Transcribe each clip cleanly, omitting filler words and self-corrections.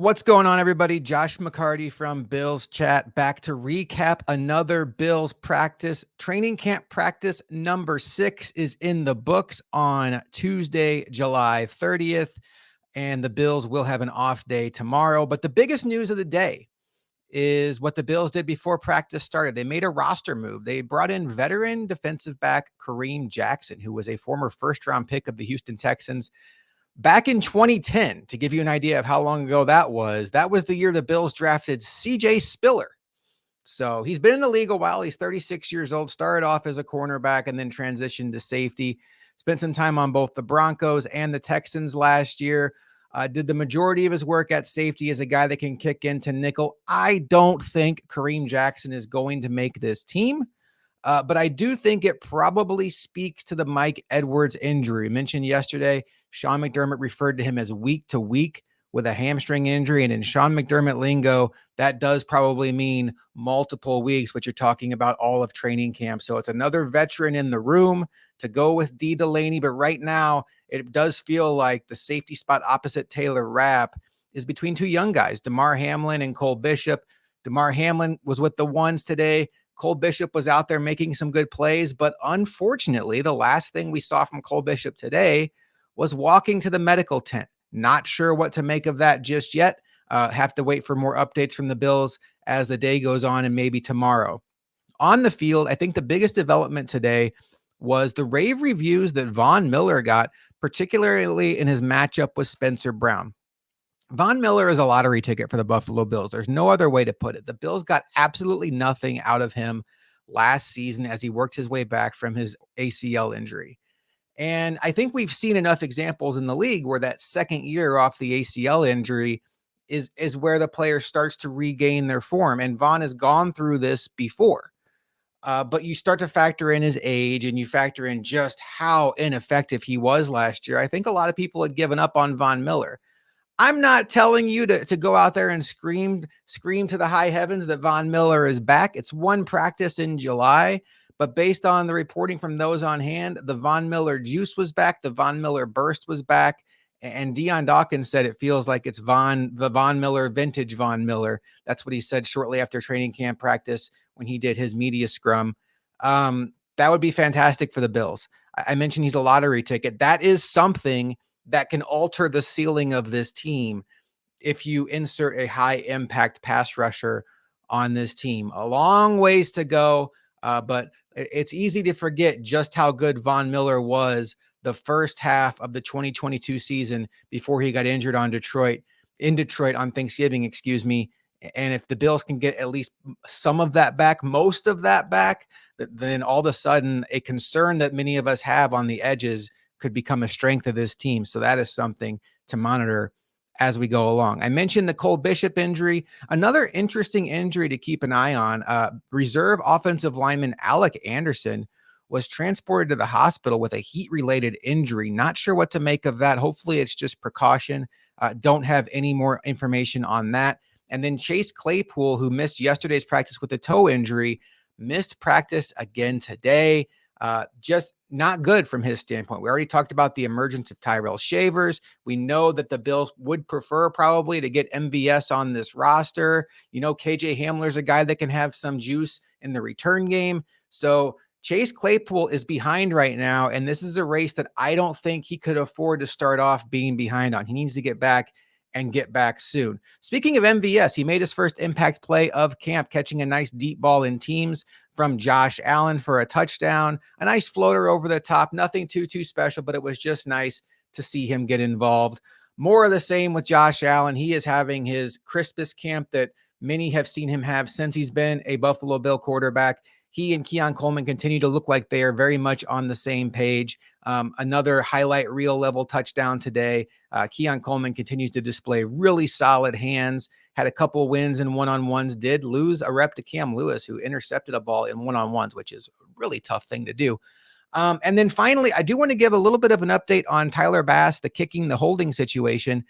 What's going on, everybody? Josh McCarty from Bills Chat back to recap another Bills practice. Training camp practice number 6 is in the books on Tuesday, July 30th, and the Bills will have an off day tomorrow. But the biggest news of the day is what the Bills did before practice started. They made a roster move. They brought in veteran defensive back Kareem Jackson, who was a former first-round pick of the Houston Texans back in 2010. To give you an idea of how long ago that was the year the Bills drafted CJ Spiller. So he's been in the league a while. He's 36 years old, started off as a cornerback and then transitioned to safety. Spent some time on both the Broncos and the Texans last year. Did the majority of his work at safety as a guy that can kick into nickel. I don't think Kareem Jackson is going to make this team. But I do think it probably speaks to the Mike Edwards injury. Mentioned yesterday, Sean McDermott referred to him as week to week with a hamstring injury. And in Sean McDermott lingo, that does probably mean multiple weeks, but you're talking about all of training camp. So it's another veteran in the room to go with D. Delaney. But right now, it does feel like the safety spot opposite Taylor Rapp is between two young guys, Damar Hamlin and Cole Bishop. Damar Hamlin was with the ones today. Cole Bishop was out there making some good plays, but unfortunately, the last thing we saw from Cole Bishop today was walking to the medical tent. Not sure what to make of that just yet. Have to wait for more updates from the Bills as the day goes on and maybe tomorrow. On the field, I think the biggest development today was the rave reviews that Von Miller got, particularly in his matchup with Spencer Brown. Von Miller is a lottery ticket for the Buffalo Bills. There's no other way to put it. The Bills got absolutely nothing out of him last season as he worked his way back from his ACL injury. And I think we've seen enough examples in the league where that second year off the ACL injury is where the player starts to regain their form. And Von has gone through this before. But you start to factor in his age and you factor in just how ineffective he was last year. I think a lot of people had given up on Von Miller. I'm not telling you to go out there and scream to the high heavens that Von Miller is back. It's one practice in July, but based on the reporting from those on hand, the Von Miller juice was back. The Von Miller burst was back. And Dion Dawkins said it feels like it's the Von Miller vintage Von Miller. That's what he said shortly after training camp practice when he did his media scrum. That would be fantastic for the Bills. I mentioned he's a lottery ticket. That is something that can alter the ceiling of this team if you insert a high impact pass rusher on this team. A long ways to go, but it's easy to forget just how good Von Miller was the first half of the 2022 season before he got injured in Detroit on Thanksgiving, And if the Bills can get at least some of that back, most of that back, then all of a sudden a concern that many of us have on the edges could become a strength of this team. So that is something to monitor as we go along. I mentioned the Cole Bishop injury. Another interesting injury to keep an eye on, reserve offensive lineman Alec Anderson was transported to the hospital with a heat-related injury. Not sure what to make of that. Hopefully it's just precaution. Don't have any more information on that. And then Chase Claypool, who missed yesterday's practice with a toe injury, missed practice again today. Just not good from his standpoint. We already talked about the emergence of Tyrell Shavers. We know that the Bills would prefer probably to get MVS on this roster. You know, KJ Hamler's a guy that can have some juice in the return game. So Chase Claypool is behind right now, and this is a race that I don't think he could afford to start off being behind on. He needs to get back and get back soon. Speaking of MVS, he made his first impact play of camp, catching a nice deep ball in teams from Josh Allen for a touchdown. A nice floater over the top, nothing too special, but it was just nice to see him get involved. More of the same with Josh Allen. He is having his Christmas camp that many have seen him have since he's been a Buffalo Bill quarterback. He and Keon Coleman continue to look like they are very much on the same page. Another highlight reel level touchdown today. Keon Coleman continues to display really solid hands, had a couple wins in one-on-ones, did lose a rep to Cam Lewis, who intercepted a ball in one-on-ones, which is a really tough thing to do. And then finally, I do want to give a little bit of an update on Tyler Bass, the holding situation.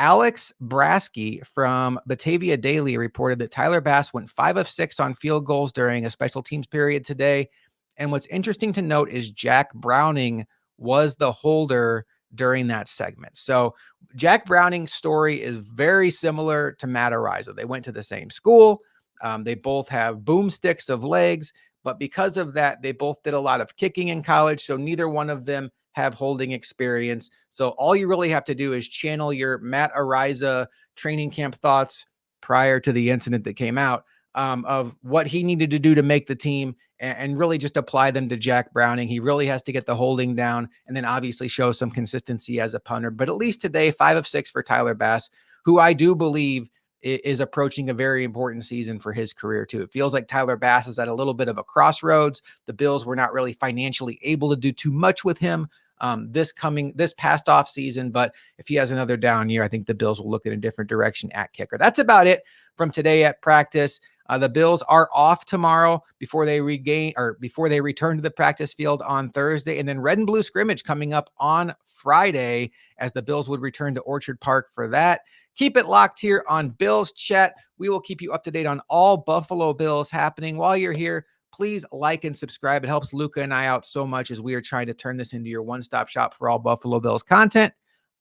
Alex Brasky from Batavia Daily reported that Tyler Bass went 5 of 6 on field goals during a special teams period today. And what's interesting to note is Jack Browning was the holder during that segment. So Jack Browning's story is very similar to Matt Araiza. They went to the same school. They both have boomsticks of legs, but because of that, they both did a lot of kicking in college. So neither one of them have holding experience. So all you really have to do is channel your Matt Araiza training camp thoughts prior to the incident that came out, of what he needed to do to make the team, and really just apply them to Jack Browning. He really has to get the holding down and then obviously show some consistency as a punter. But at least today, 5 of 6 for Tyler Bass, who I do believe is approaching a very important season for his career too. It feels like Tyler Bass is at a little bit of a crossroads. The Bills were not really financially able to do too much with him this past off season, but if he has another down year, I think the Bills will look in a different direction at kicker. That's about it from today at practice. The Bills are off tomorrow before they return to the practice field on Thursday, and then red and blue scrimmage coming up on Friday as the Bills would return to Orchard Park for that. Keep it locked here on Bills Chat. We will keep you up to date on all Buffalo Bills happening. While you're here, please like and subscribe. It helps Luca and I out so much as we are trying to turn this into your one-stop shop for all Buffalo Bills content.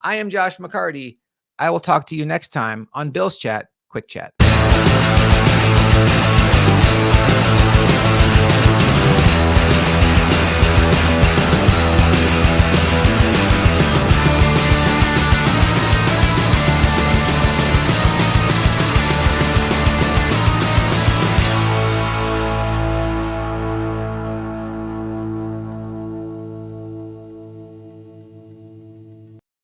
I am Josh McCarty. I will talk to you next time on Bills Chat, Quick Chat.